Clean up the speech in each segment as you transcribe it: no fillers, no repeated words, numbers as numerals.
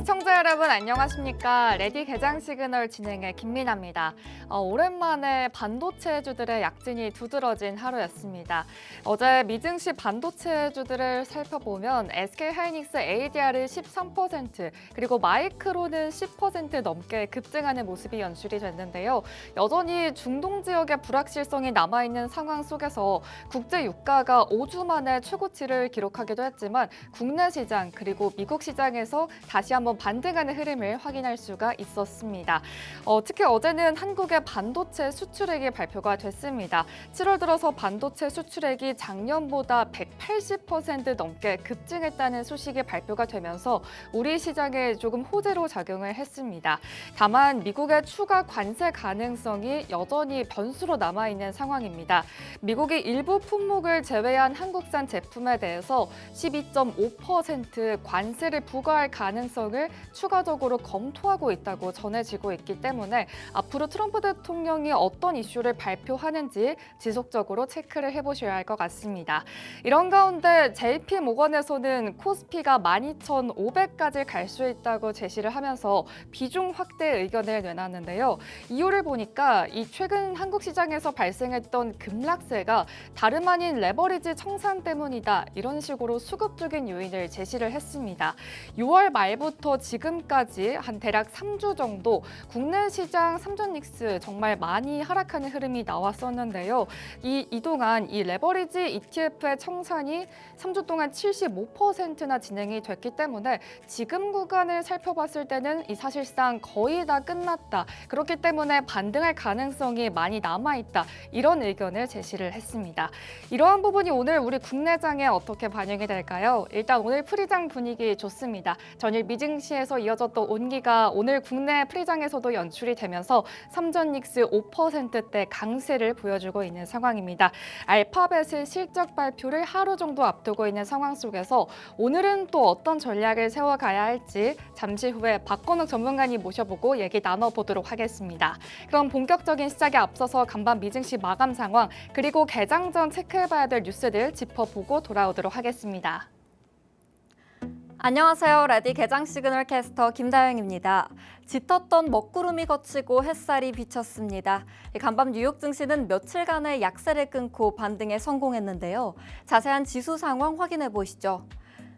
시청자 여러분 안녕하십니까? 레디 개장 시그널 진행의 김민아입니다. 오랜만에 반도체주들의 약진이 두드러진 하루였습니다. 어제 미증시 반도체주들을 살펴보면 SK하이닉스 ADR이 13%, 그리고 마이크론은 10% 넘게 급등하는 모습이 연출이 됐는데요. 여전히 중동 지역의 불확실성이 남아있는 상황 속에서 국제 유가가 5주 만에 최고치를 기록하기도 했지만 국내 시장 그리고 미국 시장에서 다시 한번 반등하는 흐름을 확인할 수가 있었습니다. 특히 어제는 한국의 반도체 수출액이 발표가 됐습니다. 7월 들어서 반도체 수출액이 작년보다 180% 넘게 급증했다는 소식이 발표가 되면서 우리 시장에 조금 호재로 작용을 했습니다. 다만 미국의 추가 관세 가능성이 여전히 변수로 남아있는 상황입니다. 미국이 일부 품목을 제외한 한국산 제품에 대해서 12.5% 관세를 부과할 가능성을 추가적으로 검토하고 있다고 전해지고 있기 때문에 앞으로 트럼프 대통령이 어떤 이슈를 발표하는지 지속적으로 체크를 해보셔야 할 것 같습니다. 이런 가운데 JP모건에서는 코스피가 12,500까지 갈 수 있다고 제시를 하면서 비중 확대 의견을 내놨는데요. 이유를 보니까 이 최근 한국 시장에서 발생했던 급락세가 다름 아닌 레버리지 청산 때문이다. 이런 식으로 수급적인 요인을 제시를 했습니다. 6월 말부터 지금까지 한 대략 3주 정도 국내 시장 삼전닉스 정말 많이 하락하는 흐름이 나왔었는데요. 이동안 이 레버리지 ETF의 청산이 3주 동안 75%나 진행이 됐기 때문에 지금 구간을 살펴봤을 때는 이 사실상 거의 다 끝났다. 그렇기 때문에 반등할 가능성이 많이 남아있다. 이런 의견을 제시를 했습니다. 이러한 부분이 오늘 우리 국내장에 어떻게 반영이 될까요? 일단 오늘 프리장 분위기 좋습니다. 전일 미증시에서 이어졌던 온기가 오늘 국내 프리장에서도 연출이 되면서 삼전닉스 5%대 강세를 보여주고 있는 상황입니다. 알파벳의 실적 발표를 하루 정도 앞두고 있는 상황 속에서 오늘은 또 어떤 전략을 세워가야 할지 잠시 후에 박건욱 전문가님 모셔보고 얘기 나눠보도록 하겠습니다. 그럼 본격적인 시작에 앞서서 간밤 미증시 마감 상황 그리고 개장 전 체크해봐야 될 뉴스들 짚어보고 돌아오도록 하겠습니다. 안녕하세요. 레디 개장 시그널 캐스터 김다영입니다. 짙었던 먹구름이 걷히고 햇살이 비쳤습니다. 간밤 뉴욕 증시는 며칠간의 약세를 끊고 반등에 성공했는데요. 자세한 지수 상황 확인해 보시죠.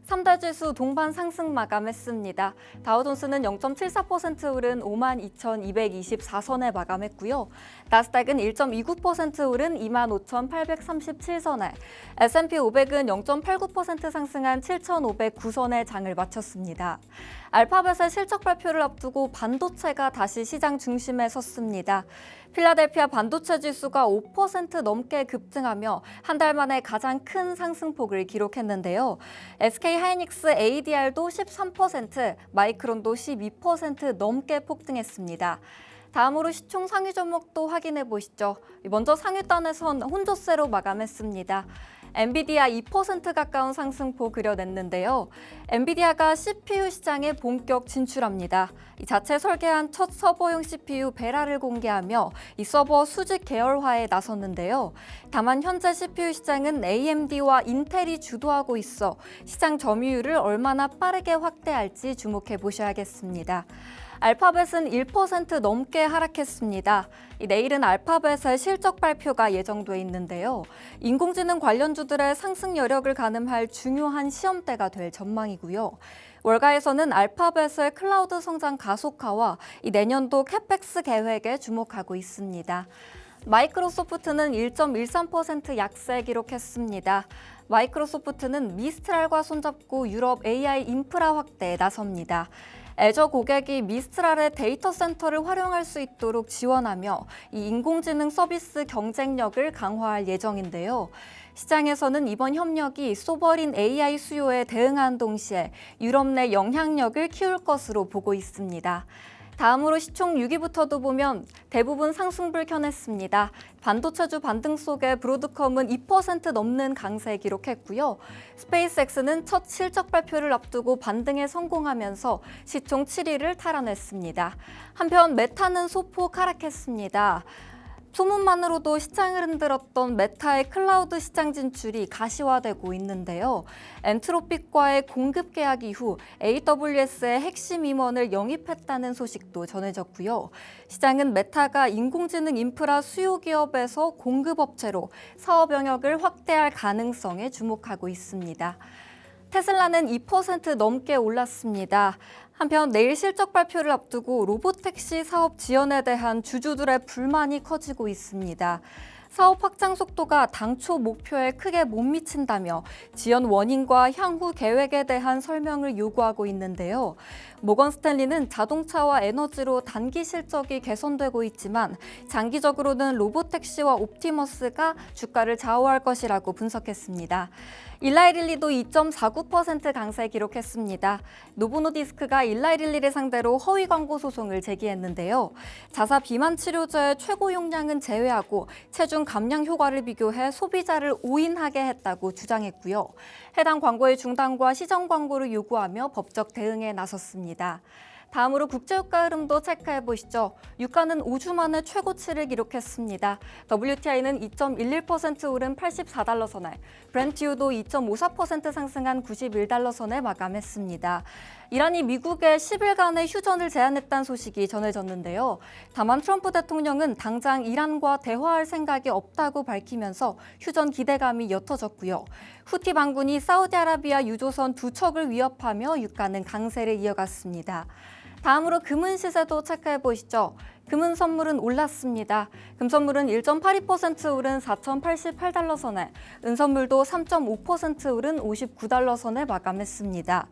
3대 지수 동반 상승 마감했습니다. 다우존스는 0.74% 오른 52,224선에 마감했고요. 나스닥은 1.29% 오른 25,837선에, S&P 500은 0.89% 상승한 7,509선에 장을 마쳤습니다. 알파벳의 실적 발표를 앞두고 반도체가 다시 시장 중심에 섰습니다. 필라델피아 반도체 지수가 5% 넘게 급등하며 한 달 만에 가장 큰 상승폭을 기록했는데요. SK하이닉스 ADR도 13%, 마이크론도 12% 넘게 폭등했습니다. 다음으로 시총 상위 종목도 확인해 보시죠. 먼저 상위단에선 혼조세로 마감했습니다. 엔비디아 2% 가까운 상승폭 그려냈는데요. 엔비디아가 CPU 시장에 본격 진출합니다. 이 자체 설계한 첫 서버용 CPU 베라를 공개하며 이 서버 수직 계열화에 나섰는데요. 다만 현재 CPU 시장은 AMD와 인텔이 주도하고 있어 시장 점유율을 얼마나 빠르게 확대할지 주목해 보셔야겠습니다. 알파벳은 1% 넘게 하락했습니다. 내일은 알파벳의 실적 발표가 예정돼 있는데요. 인공지능 관련주들의 상승 여력을 가늠할 중요한 시험대가 될 전망이고요. 월가에서는 알파벳의 클라우드 성장 가속화와 내년도 캐펙스 계획에 주목하고 있습니다. 마이크로소프트는 1.13% 약세 기록했습니다. 마이크로소프트는 미스트랄과 손잡고 유럽 AI 인프라 확대에 나섭니다. 애저 고객이 미스트랄의 데이터 센터를 활용할 수 있도록 지원하며 이 인공지능 서비스 경쟁력을 강화할 예정인데요. 시장에서는 이번 협력이 소버린 AI 수요에 대응한 동시에 유럽 내 영향력을 키울 것으로 보고 있습니다. 다음으로 시총 6위부터도 보면 대부분 상승불 켜냈습니다. 반도체주 반등 속에 브로드컴은 2% 넘는 강세 기록했고요. 스페이스X는 첫 실적 발표를 앞두고 반등에 성공하면서 시총 7위를 탈환했습니다. 한편 메타는 소폭 하락했습니다. 소문만으로도 시장을 흔들었던 메타의 클라우드 시장 진출이 가시화되고 있는데요. 엔트로픽과의 공급 계약 이후 AWS의 핵심 임원을 영입했다는 소식도 전해졌고요. 시장은 메타가 인공지능 인프라 수요 기업에서 공급업체로 사업 영역을 확대할 가능성에 주목하고 있습니다. 테슬라는 2% 넘게 올랐습니다. 한편 내일 실적 발표를 앞두고 로보택시 사업 지연에 대한 주주들의 불만이 커지고 있습니다. 사업 확장 속도가 당초 목표에 크게 못 미친다며 지연 원인과 향후 계획에 대한 설명을 요구하고 있는데요. 모건 스탠리는 자동차와 에너지로 단기 실적이 개선되고 있지만 장기적으로는 로보택시와 옵티머스가 주가를 좌우할 것이라고 분석했습니다. 일라이릴리도 2.49% 강세 기록했습니다. 노보노디스크가 일라이릴리를 상대로 허위 광고 소송을 제기했는데요. 자사 비만 치료제의 최고 용량은 제외하고 체중 감량 효과를 비교해 소비자를 오인하게 했다고 주장했고요. 해당 광고의 중단과 시정 광고를 요구하며 법적 대응에 나섰습니다. 다음으로 국제유가 흐름도 체크해 보시죠. 유가는 5주 만에 최고치를 기록했습니다. WTI는 2.11% 오른 84달러 선에, 브렌트유도 2.54% 상승한 91달러 선에 마감했습니다. 이란이 미국에 10일간의 휴전을 제안했다는 소식이 전해졌는데요. 다만 트럼프 대통령은 당장 이란과 대화할 생각이 없다고 밝히면서 휴전 기대감이 옅어졌고요. 후티 반군이 사우디아라비아 유조선 두 척을 위협하며 유가는 강세를 이어갔습니다. 다음으로 금은 시세도 체크해 보시죠. 금은 선물은 올랐습니다. 금 선물은 1.82% 오른 4,088달러 선에, 은 선물도 3.5% 오른 59달러 선에 마감했습니다.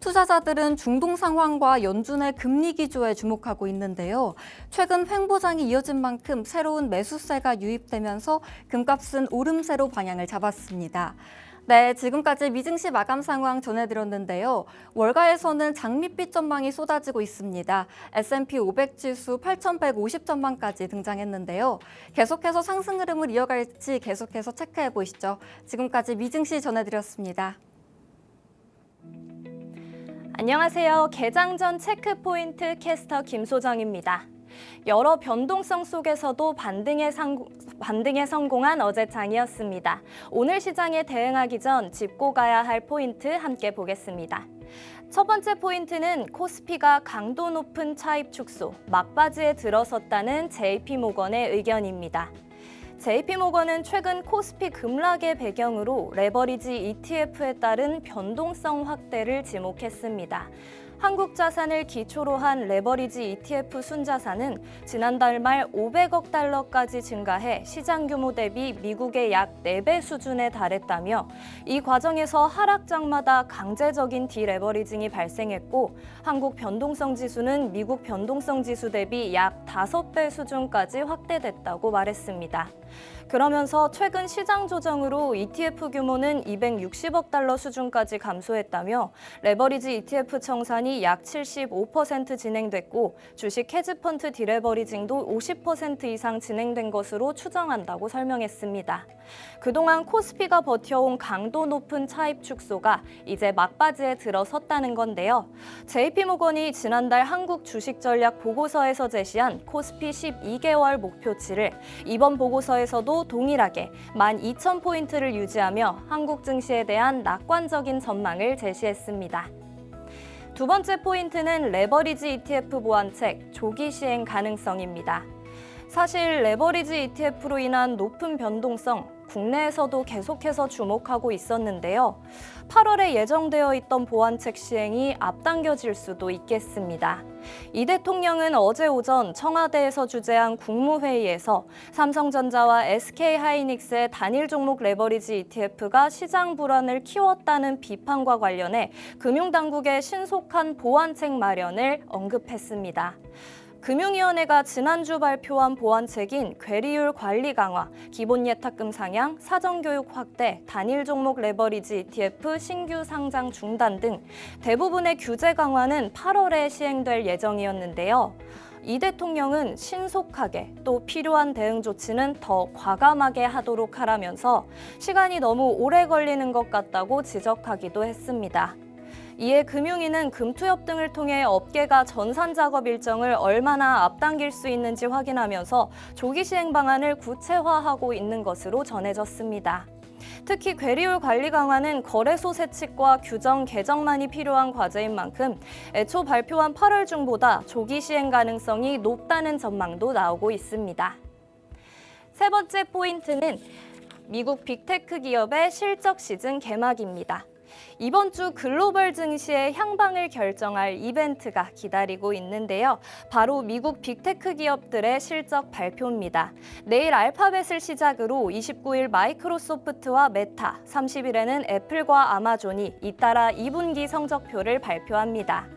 투자자들은 중동 상황과 연준의 금리 기조에 주목하고 있는데요. 최근 횡보장이 이어진 만큼 새로운 매수세가 유입되면서 금값은 오름세로 방향을 잡았습니다. 네, 지금까지 미증시 마감 상황 전해드렸는데요. 월가에서는 장밋빛 전망이 쏟아지고 있습니다. S&P 500 지수 8,150전망까지 등장했는데요. 계속해서 상승 흐름을 이어갈지 계속해서 체크해 보시죠. 지금까지 미증시 전해드렸습니다. 안녕하세요. 개장 전 체크포인트 캐스터 김소정입니다. 여러 변동성 속에서도 반등에 성공한 어제 장이었습니다. 오늘 시장에 대응하기 전 짚고 가야 할 포인트 함께 보겠습니다. 첫 번째 포인트는 코스피가 강도 높은 차입 축소, 막바지에 들어섰다는 JP모건의 의견입니다. JP모건은 최근 코스피 급락의 배경으로 레버리지 ETF에 따른 변동성 확대를 지목했습니다. 한국 자산을 기초로 한 레버리지 ETF 순자산은 지난달 말 500억 달러까지 증가해 시장 규모 대비 미국의 약 4배 수준에 달했다며 이 과정에서 하락장마다 강제적인 디레버리징이 발생했고 한국 변동성 지수는 미국 변동성 지수 대비 약 5배 수준까지 확대됐다고 말했습니다. 그러면서 최근 시장 조정으로 ETF 규모는 260억 달러 수준까지 감소했다며 레버리지 ETF 청산이 약 75% 진행됐고 주식 헤지펀드 디레버리징도 50% 이상 진행된 것으로 추정한다고 설명했습니다. 그동안 코스피가 버텨온 강도 높은 차입 축소가 이제 막바지에 들어섰다는 건데요. JP모건이 지난달 한국 주식 전략 보고서에서 제시한 코스피 12개월 목표치를 이번 보고서에서도 동일하게 12,000포인트를 유지하며 한국 증시에 대한 낙관적인 전망을 제시했습니다. 두 번째 포인트는 레버리지 ETF 보완책 조기 시행 가능성입니다. 사실 레버리지 ETF로 인한 높은 변동성, 국내에서도 계속해서 주목하고 있었는데요. 8월에 예정되어 있던 보완책 시행이 앞당겨질 수도 있겠습니다. 이 대통령은 어제 오전 청와대에서 주재한 국무회의에서 삼성전자와 SK하이닉스의 단일 종목 레버리지 ETF가 시장 불안을 키웠다는 비판과 관련해 금융당국의 신속한 보완책 마련을 언급했습니다. 금융위원회가 지난주 발표한 보완책인 괴리율 관리 강화, 기본 예탁금 상향, 사전교육 확대, 단일 종목 레버리지 ETF 신규 상장 중단 등 대부분의 규제 강화는 8월에 시행될 예정이었는데요. 이 대통령은 신속하게 또 필요한 대응 조치는 더 과감하게 하도록 하라면서 시간이 너무 오래 걸리는 것 같다고 지적하기도 했습니다. 이에 금융위는 금투협 등을 통해 업계가 전산 작업 일정을 얼마나 앞당길 수 있는지 확인하면서 조기 시행 방안을 구체화하고 있는 것으로 전해졌습니다. 특히 괴리율 관리 강화는 거래소 세칙과 규정 개정만이 필요한 과제인 만큼 애초 발표한 8월 중보다 조기 시행 가능성이 높다는 전망도 나오고 있습니다. 세 번째 포인트는 미국 빅테크 기업의 실적 시즌 개막입니다. 이번 주 글로벌 증시의 향방을 결정할 이벤트가 기다리고 있는데요. 바로 미국 빅테크 기업들의 실적 발표입니다. 내일 알파벳을 시작으로 29일 마이크로소프트와 메타, 30일에는 애플과 아마존이 잇따라 2분기 성적표를 발표합니다.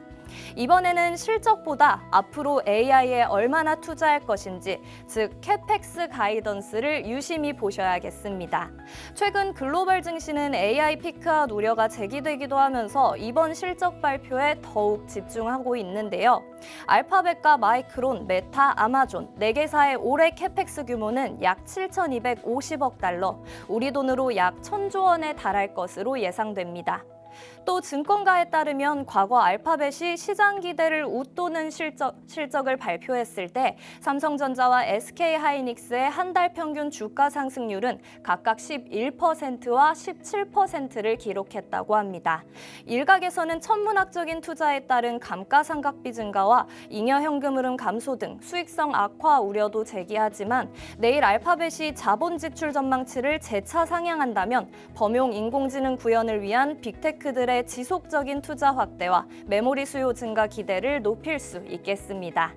이번에는 실적보다 앞으로 AI에 얼마나 투자할 것인지, 즉 캐펙스 가이던스를 유심히 보셔야겠습니다. 최근 글로벌 증시는 AI 피크아웃 우려가 제기되기도 하면서 이번 실적 발표에 더욱 집중하고 있는데요. 알파벳과 마이크론, 메타, 아마존 4개사의 올해 캐펙스 규모는 약 7,250억 달러, 우리 돈으로 약 1,000조 원에 달할 것으로 예상됩니다. 또 증권가에 따르면 과거 알파벳이 시장 기대를 웃도는 실적을 발표했을 때 삼성전자와 SK하이닉스의 한 달 평균 주가 상승률은 각각 11%와 17%를 기록했다고 합니다. 일각에서는 천문학적인 투자에 따른 감가상각비 증가와 잉여 현금 흐름 감소 등 수익성 악화 우려도 제기하지만 내일 알파벳이 자본 지출 전망치를 재차 상향한다면 범용 인공지능 구현을 위한 빅테크들의 지속적인 투자 확대와 메모리 수요 증가 기대를 높일 수 있겠습니다.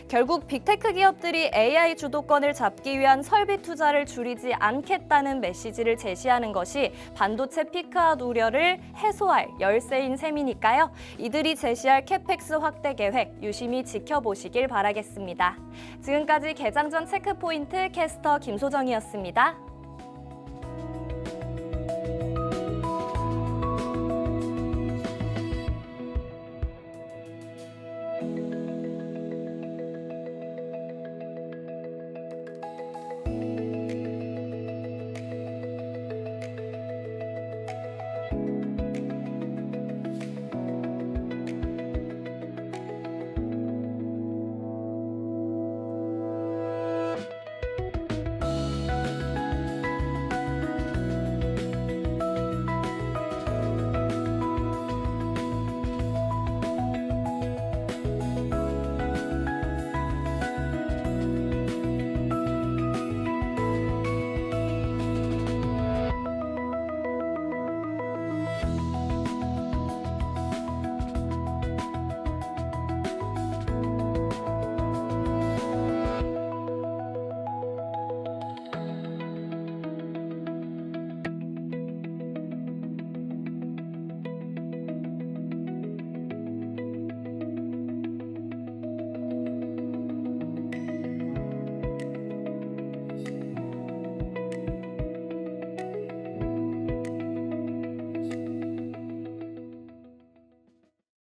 결국 빅테크 기업들이 AI 주도권을 잡기 위한 설비 투자를 줄이지 않겠다는 메시지를 제시하는 것이 반도체 피크아웃 우려를 해소할 열쇠인 셈이니까요. 이들이 제시할 캐펙스 확대 계획 유심히 지켜보시길 바라겠습니다. 지금까지 개장 전 체크포인트 캐스터 김소정이었습니다.